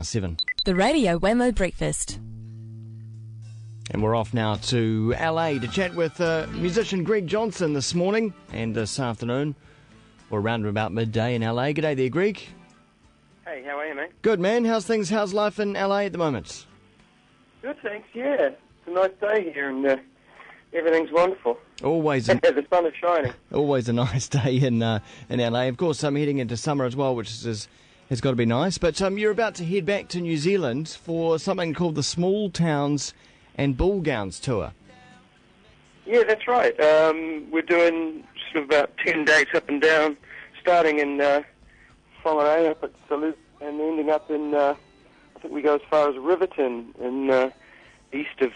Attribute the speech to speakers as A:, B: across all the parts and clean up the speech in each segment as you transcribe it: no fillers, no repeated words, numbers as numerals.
A: 7.
B: The Radio Wemo Breakfast.
A: And we're off now to LA to chat with musician Greg Johnson this morning and this afternoon. We're around about midday in LA. G'day there, Greg.
C: Hey, how are you, mate?
A: Good, man. How's things? How's life in LA at the moment?
C: Good, thanks, yeah. It's a nice day here and everything's wonderful.
A: Always
C: the sun is shining.
A: Always a nice day in LA. Of course, I'm heading into summer as well, which has got to be nice. But you're about to head back to New Zealand for something called the Small Towns and Bull Gowns Tour.
C: Yeah, that's right. We're doing sort of about 10 dates up and down, starting in Whangarei up at Salute and ending up in, I think we go as far as Riverton in east of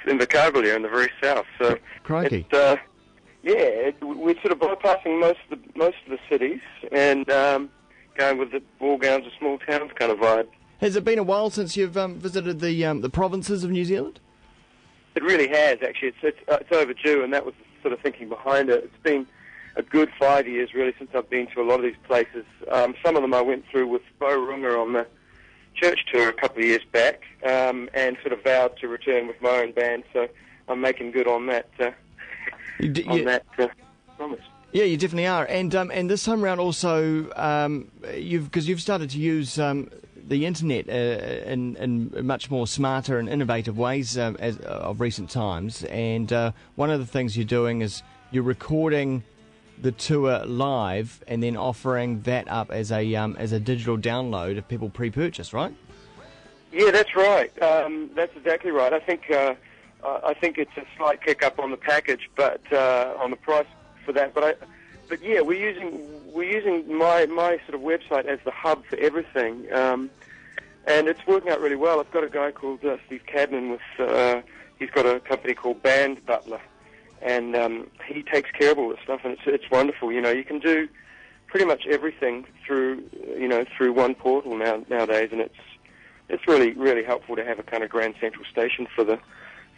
C: Invercargill, in the very south. So
A: crikey.
C: We're sort of bypassing most of the cities and going with the Bull Gowns and Small Towns kind of vibe.
A: Has it been a while since you've visited the provinces of New Zealand?
C: It really has, actually. It's overdue, and that was the sort of thinking behind it. It's been a good 5 years, really, since I've been to a lot of these places. Some of them I went through with Bo Runga on the church tour a couple of years back, and sort of vowed to return with my own band, so I'm making good on that promise.
A: Yeah, you definitely are. And this time around also, you've started to use the internet in much more smarter and innovative ways of recent times. And one of the things you're doing is you're recording the tour live and then offering that up as a digital download if people pre-purchase, right?
C: Yeah, that's right. That's exactly right. I think it's a slight kick up on the package, but on the price for that. But yeah, we're using my sort of website as the hub for everything. And it's working out really well. I've got a guy called Steve Cadman he's got a company called Band Butler, and he takes care of all this stuff, and it's wonderful. You know, you can do pretty much everything through one portal nowadays, and it's really, really helpful to have a kind of grand central station for the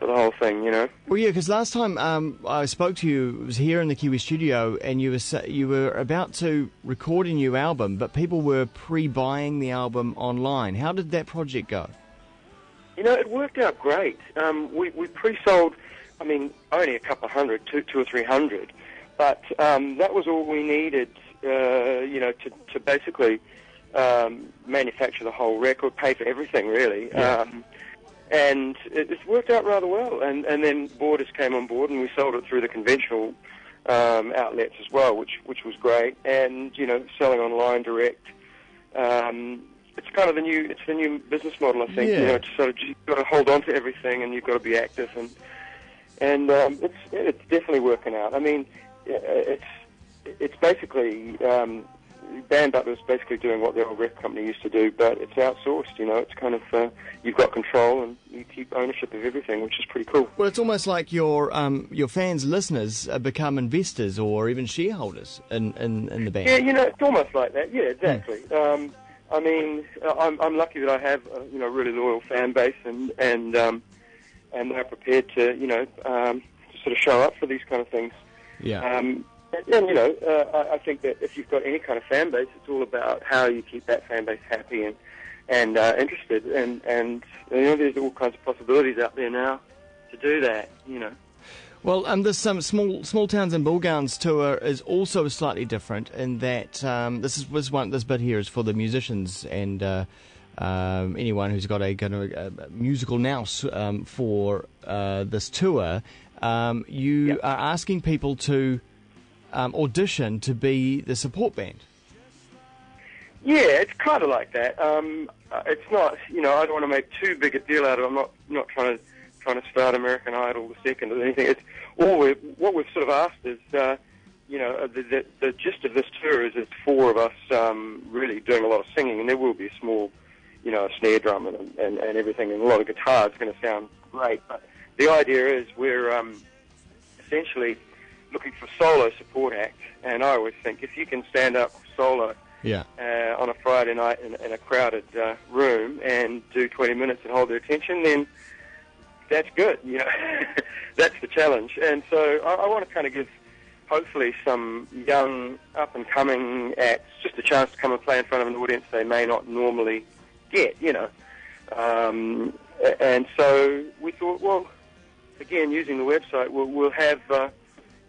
C: whole thing, you know.
A: Well, yeah, because last time I spoke to you, it was here in the Kiwi studio, and you were about to record a new album, but people were pre-buying the album online. How did that project go?
C: You know, it worked out great. We pre-sold, I mean, only a couple of hundred, two or 300, but that was all we needed, to basically manufacture the whole record, pay for everything, really.
A: Yeah.
C: And it's worked out rather well. And then Borders came on board, and we sold it through the conventional outlets as well, which was great. And selling online direct, it's kind of the new business model, I think.
A: Yeah.
C: It's sort of you've got to hold on to everything, and you've got to be active, and it's definitely working out. I mean, it's basically. Band Butler is basically doing what the old record company used to do, but it's outsourced, It's kind of, you've got control and you keep ownership of everything, which is pretty cool.
A: Well, it's almost like your fans, listeners, become investors or even shareholders in the band.
C: Yeah, it's almost like that. Yeah, exactly. I mean, I'm lucky that I have a really loyal fan base, and they're prepared to, to sort of show up for these kind of things.
A: Yeah.
C: And I think that if you've got any kind of fan base, it's all about how you keep that fan base happy and interested. And there's all kinds of possibilities out there now to do that.
A: Well, this Small Towns and Bull Gowns tour is also slightly different in that this bit here is for the musicians and anyone who's got a kind of a musical nous for this tour. You are asking people to audition to be the support band.
C: Yeah, it's kind of like that. It's not, I don't want to make too big a deal out of it. I'm not trying to start American Idol the second or anything. It's what we've sort of asked is, the gist of this tour is it's four of us really doing a lot of singing, and there will be a small, a snare drum and everything, and a lot of guitar. It's going to sound great, but the idea is we're essentially looking for solo support act, and I always think if you can stand up solo on a Friday night in a crowded room and do 20 minutes and hold their attention, then that's good. That's the challenge. And so I want to kind of give hopefully some young up and coming acts just a chance to come and play in front of an audience they may not normally get, you know. And so we thought, well, again, using the website, we'll have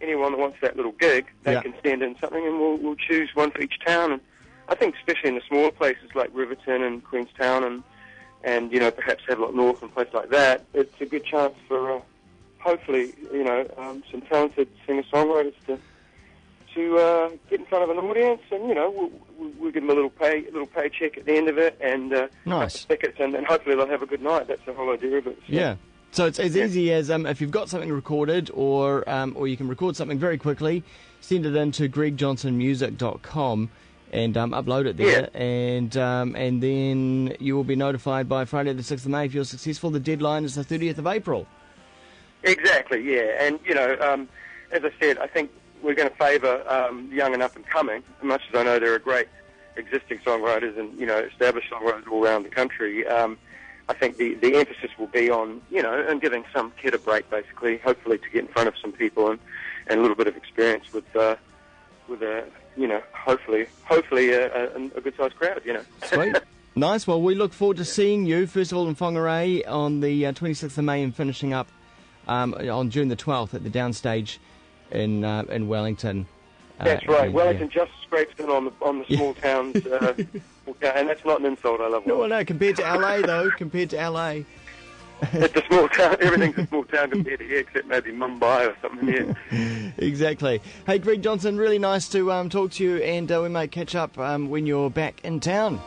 C: anyone that wants that little gig, they can send in something, and we'll choose one for each town. And I think especially in the smaller places like Riverton and Queenstown and you know, perhaps Havelock North and places like that, it's a good chance for hopefully, you know, some talented singer-songwriters to get in front of an audience, and you know, we'll give them a little paycheck at the end of it, and
A: nice
C: tickets, and hopefully they'll have a good night. That's the whole idea of it. So.
A: Yeah. So it's as easy as if you've got something recorded, or you can record something very quickly, send it in to gregjohnsonmusic.com and upload it there, and then you will be notified by Friday the 6th of May if you're successful. The deadline is the 30th of April.
C: Exactly, yeah. And, you know, as I said, I think we're going to favour young and up-and-coming, as much as I know there are great existing songwriters and, you know, established songwriters all around the country. I think the emphasis will be on, you know, and giving some kid a break, basically, hopefully to get in front of some people and a little bit of experience with a, you know, hopefully a good-sized crowd, you know.
A: Sweet. Nice. Well, we look forward to seeing you, first of all, in Whangarei on the 26th of May and finishing up on June the 12th at the Downstage in Wellington.
C: That's right. Wellington just scrapes in on the small towns, and that's not an insult. I love it.
A: No, compared to LA though, compared to LA.
C: It's a small town. Everything's a small town compared to here, except maybe Mumbai or something. Yeah.
A: Exactly. Hey, Greg Johnson, really nice to talk to you, and we may catch up when you're back in town.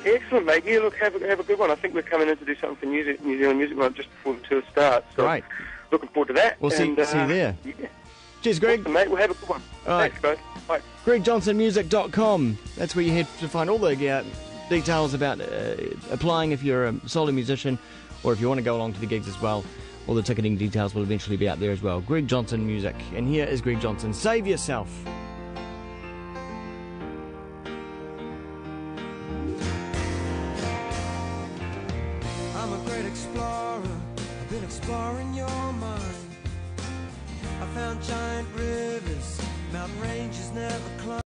C: Excellent, mate. Yeah, look, have a good one. I think we're coming in to do something for New Zealand Music Month just before the tour starts. So
A: Great.
C: Looking forward to that.
A: We'll see you there.
C: Yeah.
A: Cheers, Greg.
C: Awesome, mate. We'll have a good one.
A: All right.
C: Thanks, guys. Bye.
A: GregJohnsonmusic.com. That's where you head to find all the details about applying if you're a solo musician, or if you want to go along to the gigs as well. All the ticketing details will eventually be out there as well. Greg Johnson Music. And here is Greg Johnson. Save yourself.
D: I'm a great explorer. I've been exploring your mind. I found giant rivers, mountain ranges never climbed.